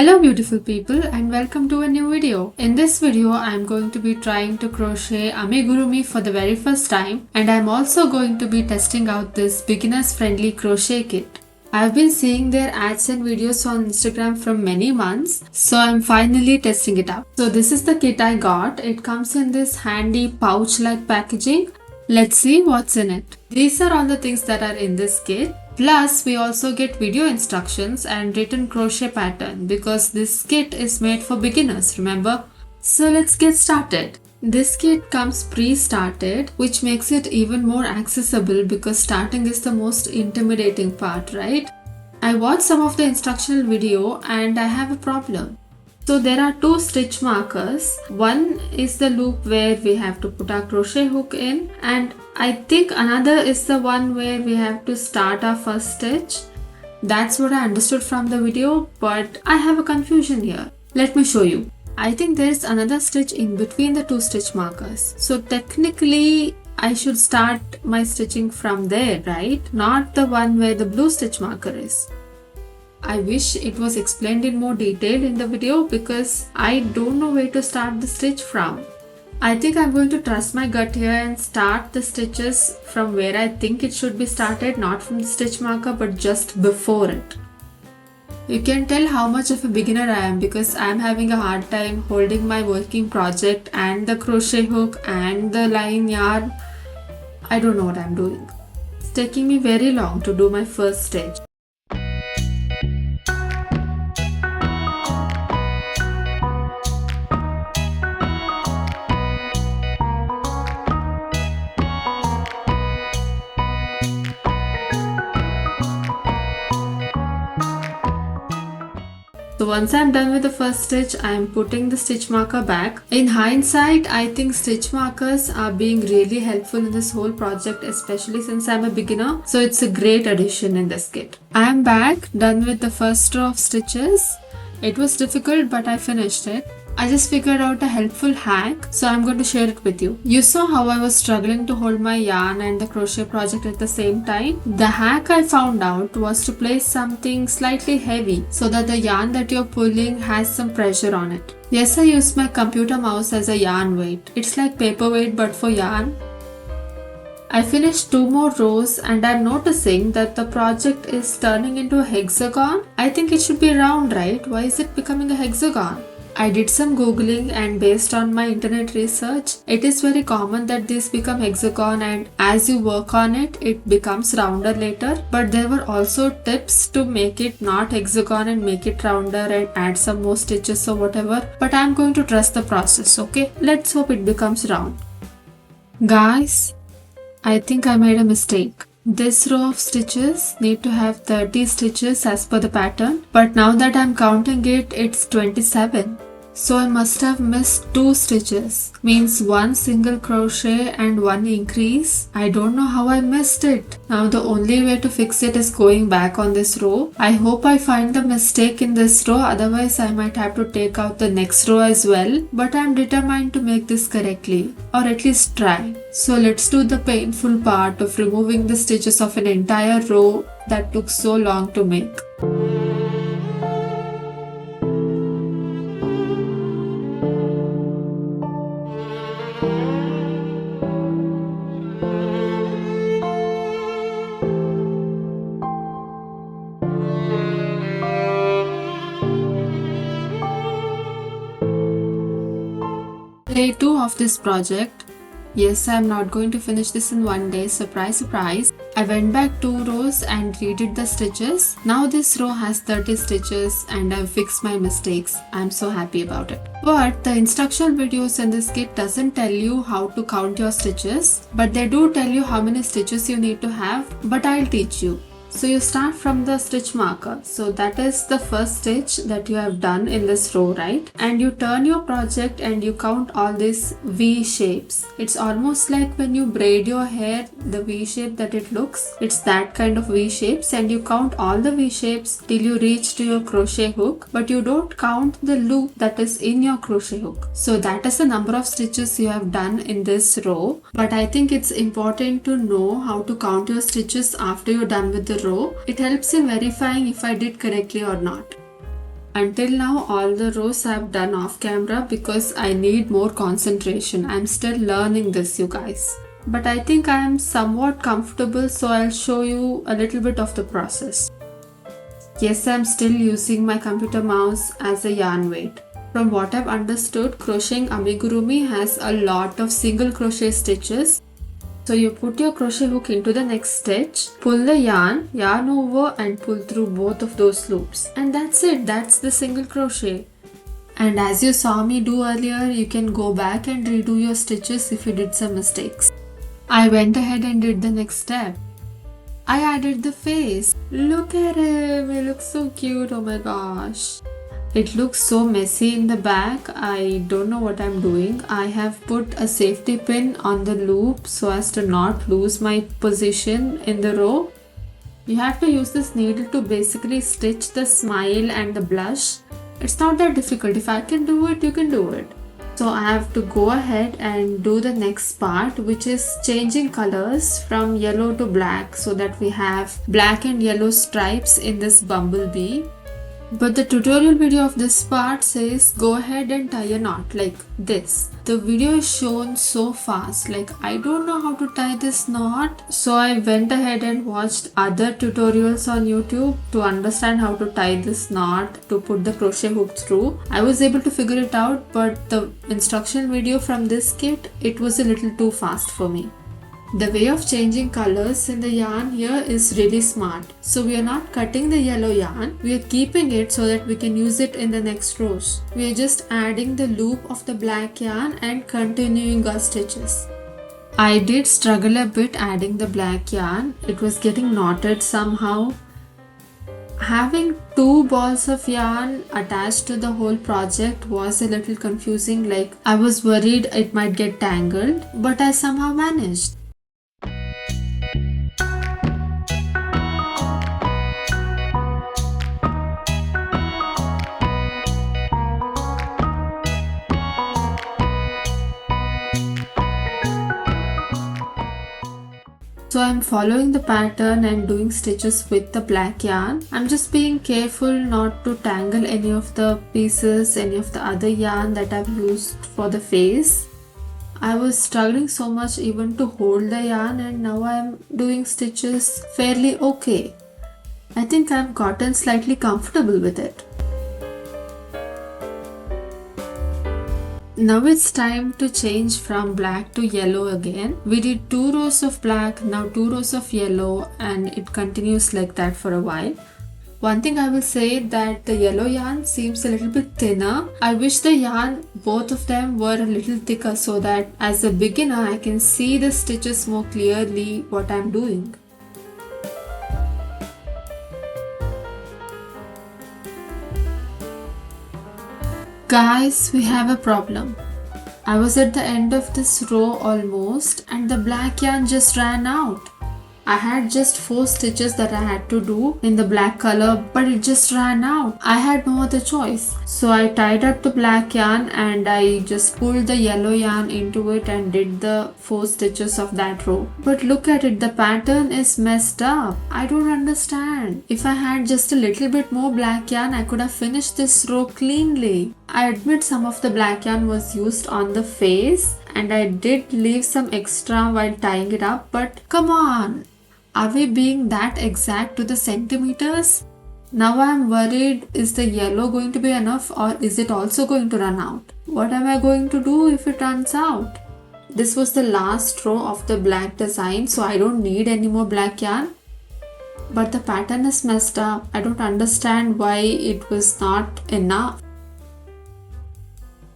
Hello beautiful people and welcome to a new video. In this video I am going to be trying to crochet amigurumi for the very first time, and I am also going to be testing out this beginners friendly crochet kit. I have been seeing their ads and videos on Instagram from many months, so I am finally testing it out. So this is the kit I got. It comes in this handy pouch like packaging. Let's see what's in it. These are all the things that are in this kit. Plus, we also get video instructions and written crochet pattern because this kit is made for beginners, remember? So let's get started. This kit comes pre-started, which makes it even more accessible because starting is the most intimidating part, right? I watched some of the instructional video and I have a problem. So there are two stitch markers. One is the loop where we have to put our crochet hook in, and I think another is the one where we have to start our first stitch. That's what I understood from the video, but I have a confusion here. Let me show you. I think there is another stitch in between the two stitch markers. So technically I should start my stitching from there, right? Not the one where the blue stitch marker is. I wish it was explained in more detail in the video because I don't know where to start the stitch from. I think I'm going to trust my gut here and start the stitches from where I think it should be started, not from the stitch marker but just before it. You can tell how much of a beginner I am because I'm having a hard time holding my working project and the crochet hook and the line yarn. I don't know what I'm doing. It's taking me very long to do my first stitch. So once I'm done with the first stitch, I am putting the stitch marker back. In hindsight, I think stitch markers are being really helpful in this whole project, especially since I'm a beginner. So it's a great addition in this kit. I am back, done with the first row of stitches. It was difficult, but I finished it. I just figured out a helpful hack, so I'm going to share it with you. You saw how I was struggling to hold my yarn and the crochet project at the same time? The hack I found out was to place something slightly heavy so that the yarn that you're pulling has some pressure on it. Yes, I used my computer mouse as a yarn weight. It's like paperweight but for yarn. I finished 2 more rows and I'm noticing that the project is turning into a hexagon. I think it should be round, right? Why is it becoming a hexagon? I did some googling and based on my internet research, it is very common that these become hexagon and as you work on it, it becomes rounder later. But there were also tips to make it not hexagon and make it rounder and add some more stitches or whatever. But I'm going to trust the process, okay? Let's hope it becomes round. Guys, I think I made a mistake. This row of stitches need to have 30 stitches as per the pattern, but now that I'm counting it, it's 27. So I must have missed 2 stitches, means 1 single crochet and 1 increase. I don't know how I missed it. Now the only way to fix it is going back on this row. I hope I find the mistake in this row, otherwise I might have to take out the next row as well. But I'm determined to make this correctly, or at least try. So let's do the painful part of removing the stitches of an entire row that took so long to make. Day 2 of this project. Yes, I am not going to finish this in one day, surprise surprise. I went back 2 rows and redid the stitches. Now this row has 30 stitches and I've fixed my mistakes. I'm so happy about it. But the instructional videos in this kit doesn't tell you how to count your stitches, but they do tell you how many stitches you need to have, but I'll teach you. So you start from the stitch marker. So that is the first stitch that you have done in this row, right? And you turn your project and you count all these V shapes. It's almost like when you braid your hair, the V shape that it looks. It's that kind of V shapes, and you count all the V shapes till you reach to your crochet hook, but you don't count the loop that is in your crochet hook. So that is the number of stitches you have done in this row. But I think it's important to know how to count your stitches after you're done with the row. It helps in verifying if I did correctly or not. Until now, all the rows I've done off camera because I need more concentration. I'm still learning this, you guys. But I think I am somewhat comfortable, so I'll show you a little bit of the process. Yes, I'm still using my computer mouse as a yarn weight. From what I've understood, Crocheting Amigurumi has a lot of single crochet stitches. So you put your crochet hook into the next stitch, pull the yarn over and pull through both of those loops. And that's it, that's the single crochet. And as you saw me do earlier, you can go back and redo your stitches if you did some mistakes. I went ahead and did the next step. I added the face. Look at him, he looks so cute, oh my gosh. It looks so messy in the back. I don't know what I'm doing. I have put a safety pin on the loop so as to not lose my position in the row. You have to use this needle to basically stitch the smile and the blush. It's not that difficult. If I can do it, you can do it. So I have to go ahead and do the next part, which is changing colors from yellow to black so that we have black and yellow stripes in this bumblebee. But the tutorial video of this part says go ahead and tie a knot like this. The video is shown so fast, like I don't know how to tie this knot. So I went ahead and watched other tutorials on YouTube to understand how to tie this knot to put the crochet hook through. I was able to figure it out, but the instruction video from this kit, it was a little too fast for me. The way of changing colors in the yarn here is really smart. So we are not cutting the yellow yarn, we are keeping it so that we can use it in the next rows. We are just adding the loop of the black yarn and continuing our stitches. I did struggle a bit adding the black yarn. It was getting knotted somehow. Having two balls of yarn attached to the whole project was a little confusing, like I was worried it might get tangled, but I somehow managed. So I'm following the pattern and doing stitches with the black yarn. I'm just being careful not to tangle any of the pieces, any of the other yarn that I've used for the face. I was struggling so much even to hold the yarn, and now I'm doing stitches fairly okay. I think I've gotten slightly comfortable with it. Now it's time to change from black to yellow again. We did 2 rows of black, now 2 rows of yellow, and it continues like that for a while. One thing I will say that the yellow yarn seems a little bit thinner. I wish the yarn, both of them were a little thicker so that as a beginner I can see the stitches more clearly what I'm doing. Guys, we have a problem. I was at the end of this row almost and the black yarn just ran out. I had just 4 stitches that I had to do in the black color, but it just ran out. I had no other choice. So I tied up the black yarn and I just pulled the yellow yarn into it and did the 4 stitches of that row. But look at it, the pattern is messed up. I don't understand. If I had just a little bit more black yarn, I could have finished this row cleanly. I admit some of the black yarn was used on the face and I did leave some extra while tying it up, but come on! Are we being that exact to the centimeters? Now I am worried, is the yellow going to be enough or is it also going to run out? What am I going to do if it runs out? This was the last row of the black design, so I don't need any more black yarn. But the pattern is messed up. I don't understand why it was not enough.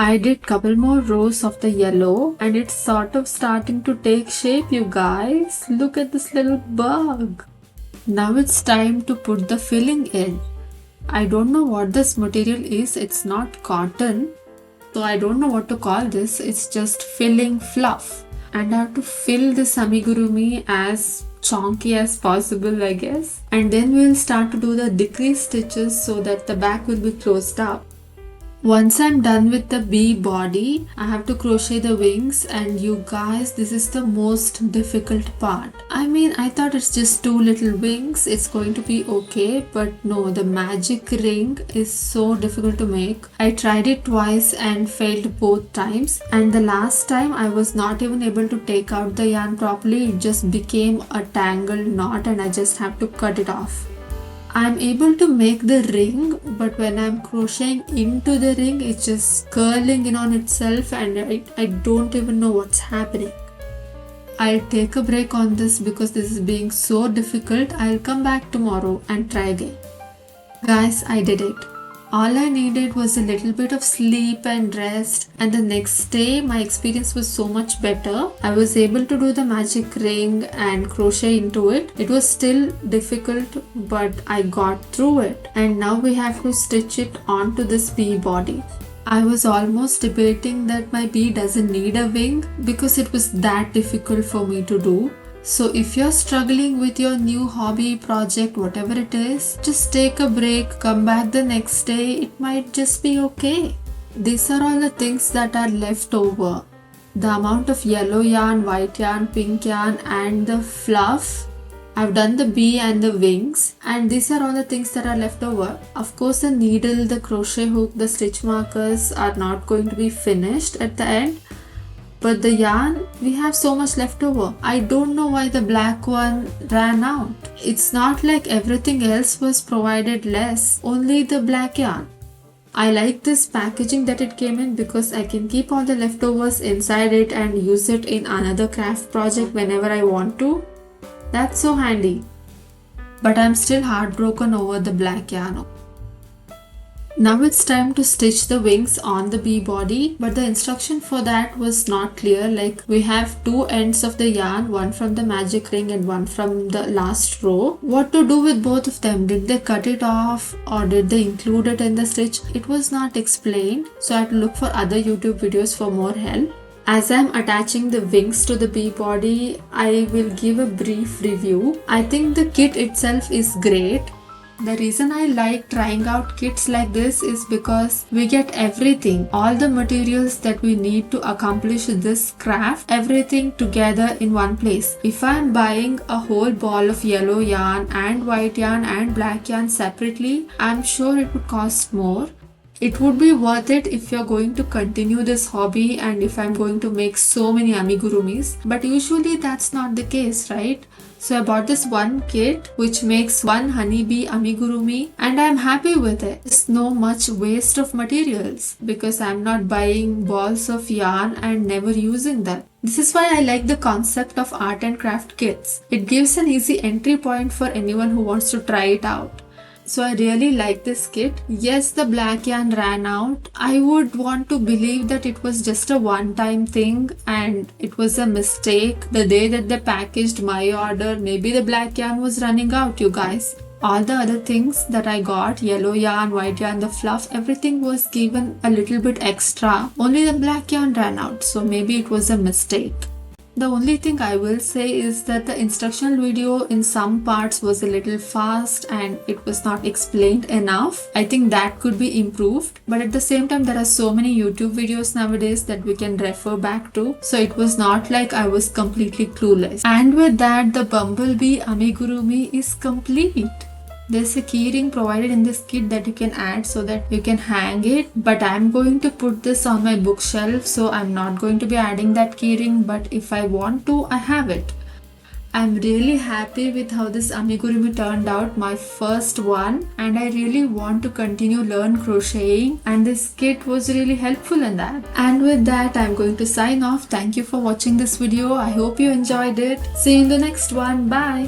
I did couple more rows of the yellow and it's sort of starting to take shape, you guys. Look at this little bug. Now it's time to put the filling in. I don't know what this material is. It's not cotton. So I don't know what to call this. It's just filling fluff. And I have to fill this amigurumi as chonky as possible, I guess. And then we'll start to do the decrease stitches so that the back will be closed up. Once I'm done with the bee body, I have to crochet the wings, and you guys, this is the most difficult part. I mean, I thought it's just 2 little wings, it's going to be okay, but no, the magic ring is so difficult to make. I tried it twice and failed both times, and the last time I was not even able to take out the yarn properly. It just became a tangled knot and I just have to cut it off. I'm able to make the ring, but when I'm crocheting into the ring, it's just curling in on itself and I don't even know what's happening. I'll take a break on this because this is being so difficult. I'll come back tomorrow and try again. Guys, I did it. All I needed was a little bit of sleep and rest, and the next day my experience was so much better. I was able to do the magic ring and crochet into it. It was still difficult, but I got through it, and now we have to stitch it onto this bee body. I was almost debating that my bee doesn't need a wing because it was that difficult for me to do. So if you're struggling with your new hobby, project, whatever it is, just take a break, come back the next day, it might just be okay. These are all the things that are left over. The amount of yellow yarn, white yarn, pink yarn and the fluff. I've done the bee and the wings, and these are all the things that are left over. Of course, the needle, the crochet hook, the stitch markers are not going to be finished at the end. But the yarn, we have so much left over. I don't know why the black one ran out. It's not like everything else was provided less, only the black yarn. I like this packaging that it came in because I can keep all the leftovers inside it and use it in another craft project whenever I want to. That's so handy. But I'm still heartbroken over the black yarn. Now it's time to stitch the wings on the bee body, but the instruction for that was not clear. Like, we have 2 ends of the yarn, one from the magic ring and one from the last row. What to do with both of them? Did they cut it off or did they include it in the stitch? It was not explained, so I had to look for other YouTube videos for more help. As I'm attaching the wings to the bee body, I will give a brief review. I think the kit itself is great. The reason I like trying out kits like this is because we get everything, all the materials that we need to accomplish this craft, everything together in one place. If I'm buying a whole ball of yellow yarn and white yarn and black yarn separately, I'm sure it would cost more. It would be worth it if you're going to continue this hobby and if I'm going to make so many amigurumis, but usually that's not the case, right? So I bought this one kit which makes one honeybee amigurumi and I'm happy with it. There's no much waste of materials because I'm not buying balls of yarn and never using them. This is why I like the concept of art and craft kits. It gives an easy entry point for anyone who wants to try it out. So I really like this kit. Yes, the black yarn ran out. I would want to believe that it was just a one-time thing and it was a mistake. The day that they packaged my order, maybe the black yarn was running out, you guys. All the other things that I got, yellow yarn, white yarn, the fluff, everything was given a little bit extra. Only the black yarn ran out, so maybe it was a mistake. The only thing I will say is that the instructional video in some parts was a little fast and it was not explained enough. I think that could be improved, but at the same time there are so many YouTube videos nowadays that we can refer back to, so it was not like I was completely clueless. And with that, the Bumblebee amigurumi is complete. There's a keyring provided in this kit that you can add so that you can hang it, but I'm going to put this on my bookshelf, so I'm not going to be adding that keyring, but if I want to, I have it. I'm really happy with how this amigurumi turned out, my first one, and I really want to continue learn crocheting, and this kit was really helpful in that. And with that, I'm going to sign off. Thank you for watching this video. I hope you enjoyed it. See you in the next one. Bye.